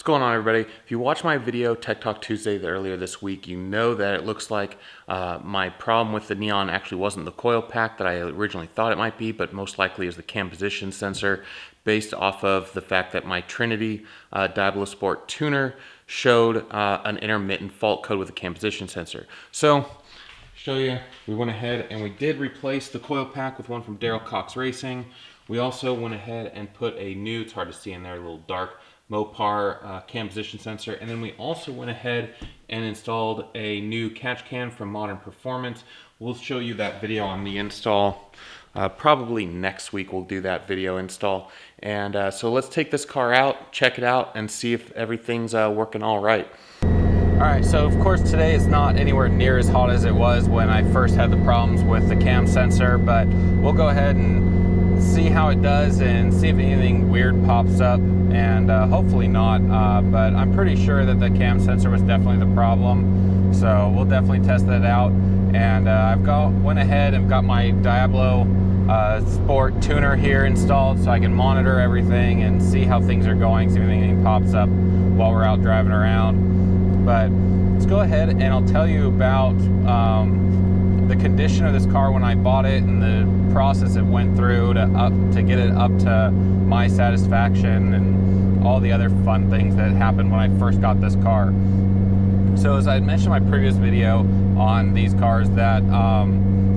going on, everybody? If you watched my video Tech Talk Tuesday earlier this week, you know that it looks like my problem with the Neon actually wasn't the coil pack that I originally thought it might be, but most likely is the cam position sensor, based off of the fact that my Trinity Diablo Sport tuner showed an intermittent fault code with the cam position sensor. So, show you, we went ahead and we did replace the coil pack with one from Daryl Cox Racing. We also went ahead and put a new, it's hard to see in there, a little dark, Mopar cam position sensor, and then we also went ahead and installed a new catch can from Modern Performance. We'll show you that video on the install. Probably next week we'll do that video install. And so let's take this car out, check it out, and see if everything's working all right. Alright, so of course today is not anywhere near as hot as it was when I first had the problems with the cam sensor, but we'll go ahead and see how it does and see if anything weird pops up, and hopefully not, but I'm pretty sure that the cam sensor was definitely the problem, so we'll definitely test that out. And went ahead and got my Diablo Sport tuner here installed so I can monitor everything and see how things are going, see if anything pops up while we're out driving around. But let's go ahead and I'll tell you about the condition of this car when I bought it and the process it went through to get it up to my satisfaction and all the other fun things that happened when I first got this car. So as I had mentioned in my previous video on these cars, that I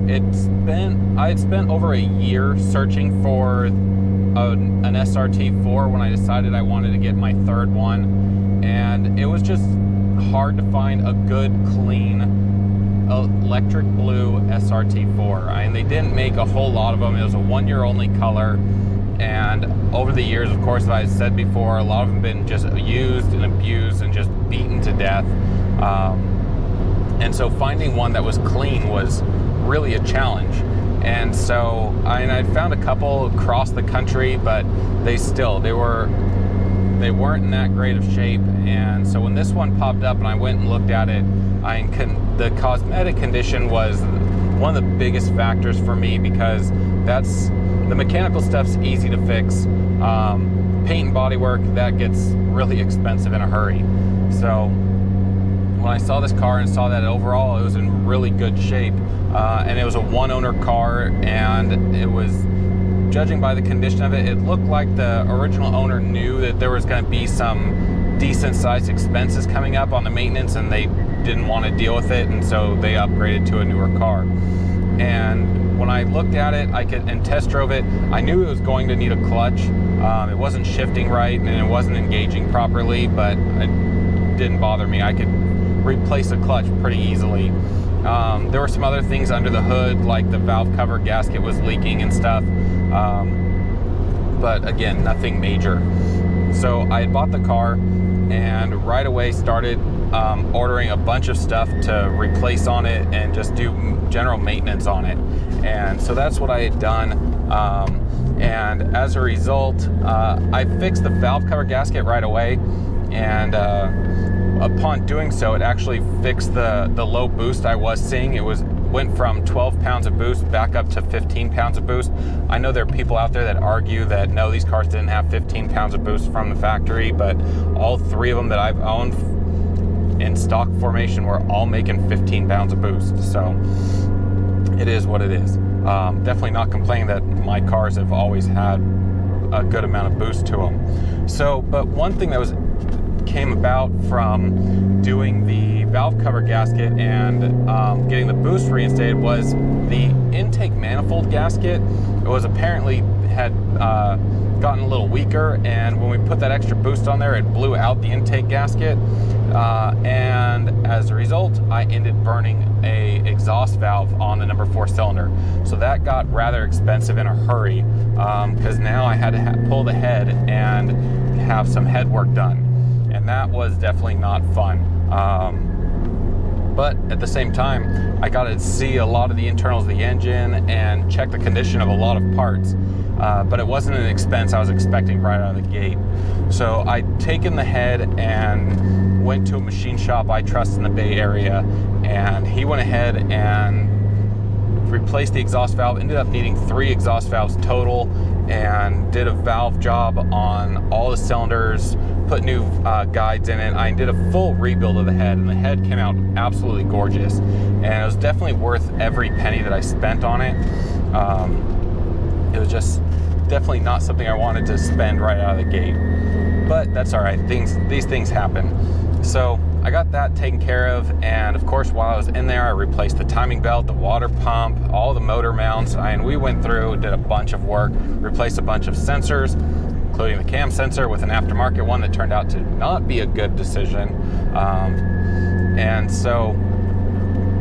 had spent over a year searching for an SRT-4 when I decided I wanted to get my third one, and it was just hard to find a good, clean electric blue SRT-4. And they didn't make a whole lot of them. It was a 1 year only color, and over the years, of course, as I said before, a lot of them have been just used and abused and just beaten to death. And so finding one that was clean was really a challenge. And so I found a couple across the country, but they weren't in that great of shape. And so when this one popped up and I went and looked at it, the cosmetic condition was one of the biggest factors for me, because the mechanical stuff's easy to fix. Paint and bodywork, that gets really expensive in a hurry. So when I saw this car and saw that overall it was in really good shape, and it was a one-owner car, and it was, judging by the condition of it, it looked like the original owner knew that there was going to be some decent sized expenses coming up on the maintenance, and they didn't want to deal with it, and so they upgraded to a newer car. And when I looked at it and test drove it, I knew it was going to need a clutch. It wasn't shifting right and it wasn't engaging properly, but it didn't bother me. I could replace a clutch pretty easily. There were some other things under the hood, like the valve cover gasket was leaking and stuff, but again, nothing major. So I had bought the car and right away started ordering a bunch of stuff to replace on it and just do general maintenance on it. And so that's what I had done, and as a result, I fixed the valve cover gasket right away, and upon doing so, it actually fixed the low boost I was seeing. It went from 12 pounds of boost back up to 15 pounds of boost. I know there are people out there that argue that no, these cars didn't have 15 pounds of boost from the factory, but all three of them that I've owned in stock formation were all making 15 pounds of boost. So it is what it is. Definitely not complaining that my cars have always had a good amount of boost to them. So, but one thing that came about from doing the valve cover gasket and getting the boost reinstated was the intake manifold gasket. It was apparently had gotten a little weaker, and when we put that extra boost on there, it blew out the intake gasket, and as a result, I ended burning a exhaust valve on the number 4 cylinder. So that got rather expensive in a hurry, because now I had to pull the head and have some head work done. And that was definitely not fun. But at the same time, I got to see a lot of the internals of the engine and check the condition of a lot of parts. But it wasn't an expense I was expecting right out of the gate. So I'd taken the head and went to a machine shop I trust in the Bay Area, and he went ahead and replaced the exhaust valve. Ended up needing 3 exhaust valves total, and did a valve job on all the cylinders, put new guides in it. I did a full rebuild of the head, and the head came out absolutely gorgeous. And it was definitely worth every penny that I spent on it. It was just definitely not something I wanted to spend right out of the gate. But that's all right. These things happen. So I got that taken care of, and of course, while I was in there, I replaced the timing belt, the water pump, all the motor mounts, and we went through, did a bunch of work, replaced a bunch of sensors, including the cam sensor with an aftermarket one that turned out to not be a good decision. And so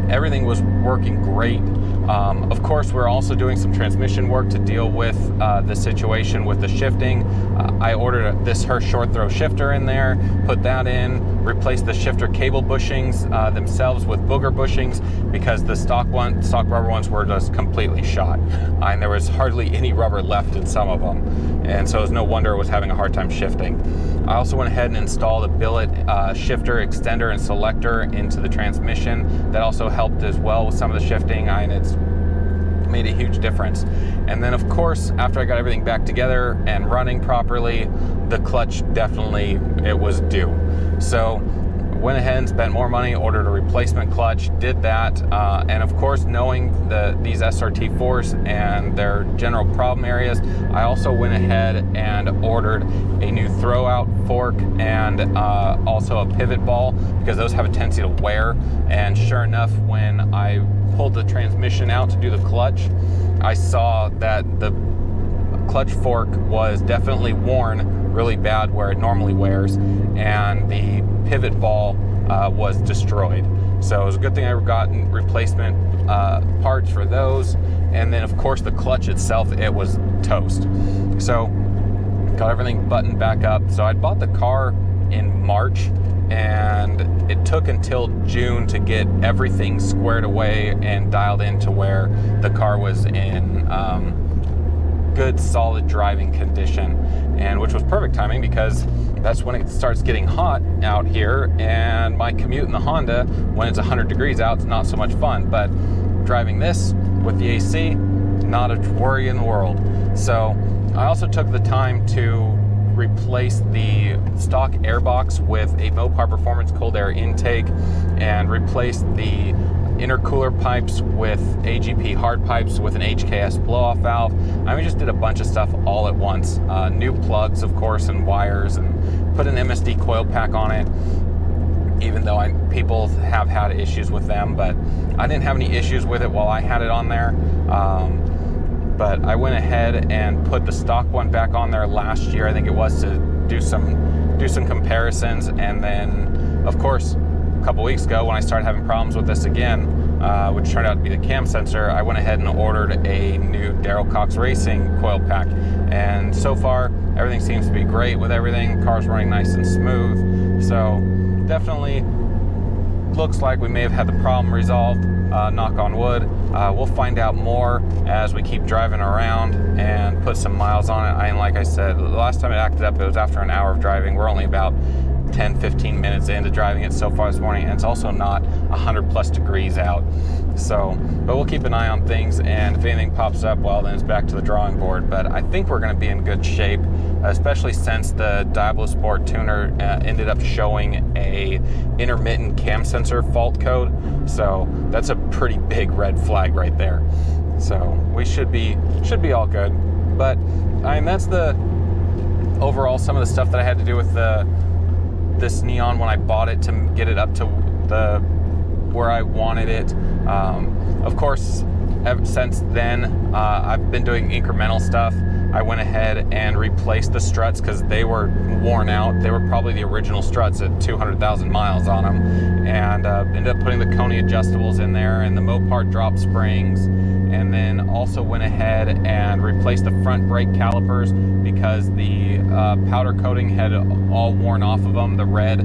everything was working great. Of course, we're also doing some transmission work to deal with the situation with the shifting. I ordered this Hirsch short throw shifter in there, put that in, replaced the shifter cable bushings themselves with booger bushings because the stock rubber ones were just completely shot. And there was hardly any rubber left in some of them. And so it was no wonder it was having a hard time shifting. I also went ahead and installed a billet shifter, extender, and selector into the transmission. That also helped as well with some of the shifting, and it's made a huge difference. And then of course, after I got everything back together and running properly, the clutch definitely, it was due. So went ahead and spent more money, ordered a replacement clutch, did that, and of course, knowing these SRT4s and their general problem areas, I also went ahead and ordered a new throwout fork and also a pivot ball, because those have a tendency to wear. And sure enough, when I pulled the transmission out to do the clutch, I saw that the clutch fork was definitely worn really bad where it normally wears, and the pivot ball was destroyed. So it was a good thing I got replacement parts for those. And then of course the clutch itself, it was toast. So got everything buttoned back up. So I bought the car in March, and it took until June to get everything squared away and dialed in to where the car was in good solid driving condition, and which was perfect timing because that's when it starts getting hot out here, and my commute in the Honda when it's 100 degrees out is not so much fun, but driving this with the AC, not a worry in the world. So I also took the time to replace the stock airbox with a Mopar Performance cold air intake, and replaced the intercooler pipes with AGP hard pipes with an HKS blow-off valve. I mean, we just did a bunch of stuff all at once. New plugs, of course, and wires, and put an MSD coil pack on it, even though people have had issues with them, but I didn't have any issues with it while I had it on there. But I went ahead and put the stock one back on there last year, I think it was, to do some comparisons. And then, of course, a couple weeks ago when I started having problems with this again, which turned out to be the cam sensor, I went ahead and ordered a new Darrell Cox Racing coil pack. And so far, everything seems to be great with everything. The car's running nice and smooth. So definitely looks like we may have had the problem resolved, knock on wood. We'll find out more as we keep driving around and put some miles on it. And like I said, the last time it acted up, it was after an hour of driving. We're only about 10-15 minutes into driving it so far this morning, and it's also not 100 plus degrees out. So, but we'll keep an eye on things, and if anything pops up, well, then it's back to the drawing board. But I think we're going to be in good shape, especially since the Diablo Sport tuner ended up showing a intermittent cam sensor fault code. So that's a pretty big red flag right there. So we should be all good. But I mean, that's the overall some of the stuff that I had to do with this Neon when I bought it to get it up to where I wanted it. Of course, ever since then, I've been doing incremental stuff. I went ahead and replaced the struts because they were worn out. They were probably the original struts at 200,000 miles on them, and ended up putting the Coney adjustables in there and the Mopar drop springs, and then also went ahead and replaced the front brake calipers because the powder coating had all worn off of them, the red.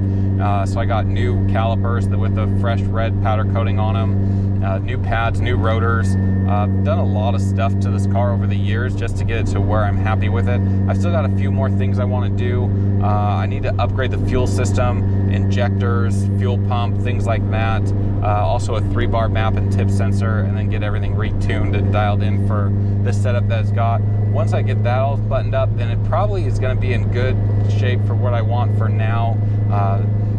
So I got new calipers with the fresh red powder coating on them, new pads, new rotors. Done a lot of stuff to this car over the years just to get it to where I'm happy with it. I've still got a few more things I want to do. I need to upgrade the fuel system, injectors, fuel pump, things like that. Also a 3-bar map and tip sensor, and then get everything retuned and dialed in for the setup that it's got. Once I get that all buttoned up, then it probably is going to be in good shape for what I want for now.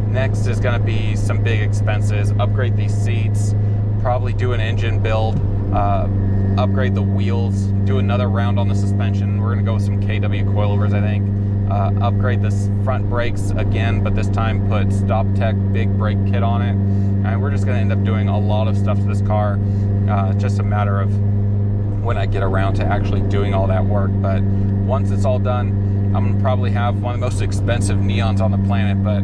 Next is going to be some big expenses, upgrade these seats, probably do an engine build, upgrade the wheels, do another round on the suspension. We're going to go with some KW coilovers, I think. Upgrade the front brakes again, but this time put Stop Tech big brake kit on it. And we're just going to end up doing a lot of stuff to this car. It's just a matter of when I get around to actually doing all that work. But once it's all done, I'm gonna probably have one of the most expensive Neons on the planet, but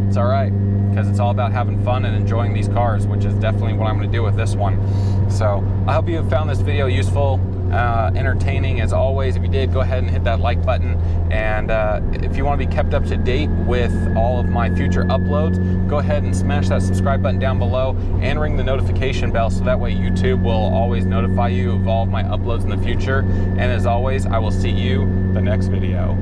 it's all right, because it's all about having fun and enjoying these cars, which is definitely what I'm gonna do with this one. So I hope you have found this video useful, entertaining as always. If you did, go ahead and hit that like button. And if you want to be kept up to date with all of my future uploads, go ahead and smash that subscribe button down below and ring the notification bell, so that way YouTube will always notify you of all of my uploads in the future. And as always, I will see you the next video.